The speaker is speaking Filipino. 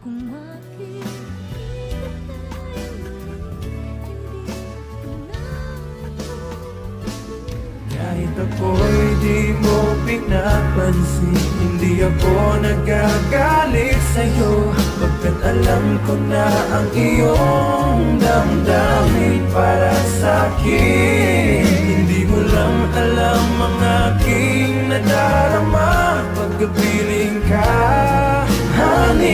Kung aking hintayin hindi ko na ito. Kahit ako'y di mo pinapansin, hindi ako nagagalit sa'yo, pagkat alam ko na ang iyong damdamin para sa'kin. Hindi mo lang alam ang aking nadarama pagkapiling ka, honey.